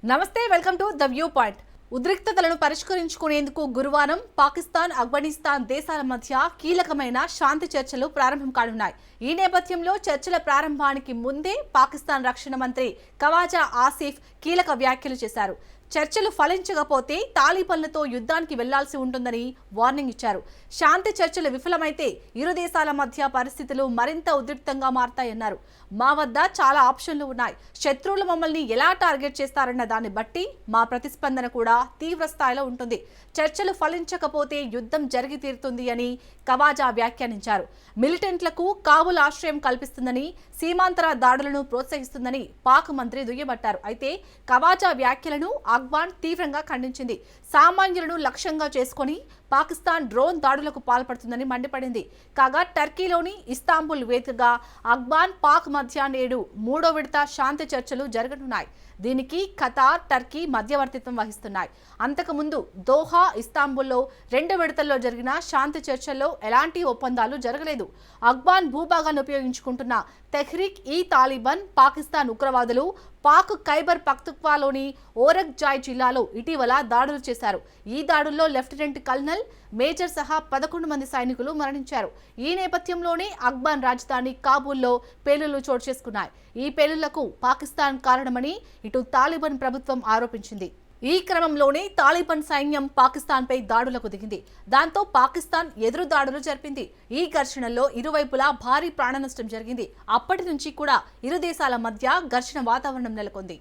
నమస్తే, welcome to the view point. ఉద్రిక్తతలను పరిష్కరించుకునేందుకు గురువారం పాకిస్తాన్, ఆఫ్ఘనిస్తాన్ దేశాల మధ్య కీలకమైన శాంతి చర్చలు ప్రారంభం కానున్నాయి. ఈ నేపథ్యంలో చర్చల ప్రారంభానికి ముందే పాకిస్తాన్ రక్షణ మంత్రి ఖవాజా ఆసిఫ్ కీలక వ్యాఖ్యలు చేశారు. చర్చలు ఫలించకపోతే తాలిబన్లతో యుద్ధానికి వెళ్లాల్సి ఉంటుందని వార్నింగ్ ఇచ్చారు. శాంతి చర్చలు విఫలమైతే ఇరు దేశాల మధ్య పరిస్థితులు మరింత ఉద్రిక్తంగా మారతాయన్నారు. మా వద్ద చాలా ఆప్షన్లు ఉన్నాయి. శత్రువులు మమ్మల్ని ఎలా టార్గెట్ చేస్తారన్న దాన్ని బట్టి మా ప్రతిస్పందన కూడా తీవ్ర స్థాయిలో ఉంటుంది. చర్చలు ఫలించకపోతే యుద్ధం జరిగి తీరుతుంది అని ఖవాజా వ్యాఖ్యానించారు. మిలిటెంట్లకు కాబుల్ ఆశ్రయం కల్పిస్తుందని, సీమాంతర దాడులను ప్రోత్సహిస్తుందని పాక్ మంత్రి దుయ్యబట్టారు. అయితే ఖవాజా వ్యాఖ్యలను అఫ్ఘాన్ తీవ్రంగా ఖండించింది. సామాన్యులను లక్ష్యంగా చేసుకుని పాకిస్తాన్ డ్రోన్ దాడులకు పాల్పడుతుందని మండిపడింది. కాగా టర్కీలోని ఇస్తాంబుల్ వేదికగా అఫ్ఘాన్, పాక్ మధ్య నేడు 3వ విడత శాంతి చర్చలు జరగనున్నాయి. దీనికి ఖతార్, టర్కీ మధ్యవర్తిత్వం వహిస్తున్నాయి. అంతకుముందు దోహా, ఇస్తాంబుల్లో 2 విడతల్లో జరిగిన శాంతి చర్చల్లో ఎలాంటి ఒప్పందాలు జరగలేదు. అఫ్ఘాన్ భూభాగాన్ని ఉపయోగించుకుంటున్న తెహ్రీక్ ఈ తాలిబాన్, పాకిస్తాన్ ఉగ్రవాదులు పాక్ ఖైబర్ పఖ్తుంఖ్వాలోని ఓరక్జాయ్ జిల్లాలో ఇటీవల దాడులు చేశారు. ఈ దాడుల్లో లెఫ్టినెంట్ కల్నల్, మేజర్ సహా 11 మంది సైనికులు మరణించారు. ఈ నేపథ్యంలోనే అఫ్ఘాన్ రాజధాని కాబూల్లో పేలుళ్లు చోటు చేసుకున్నాయి. ఈ పేలుళ్లకు పాకిస్తాన్ కారణమని ఇటు తాలిబాన్ ప్రభుత్వం ఆరోపించింది. ఈ క్రమంలోనే తాలిబాన్ సైన్యం పాకిస్తాన్పై దాడులకు దిగింది. దాంతో పాకిస్తాన్ ఎదురు దాడులు జరిపింది. ఈ ఘర్షణల్లో ఇరువైపులా భారీ ప్రాణ నష్టం జరిగింది. అప్పటి నుంచి కూడా ఇరు దేశాల మధ్య ఘర్షణ వాతావరణం నెలకొంది.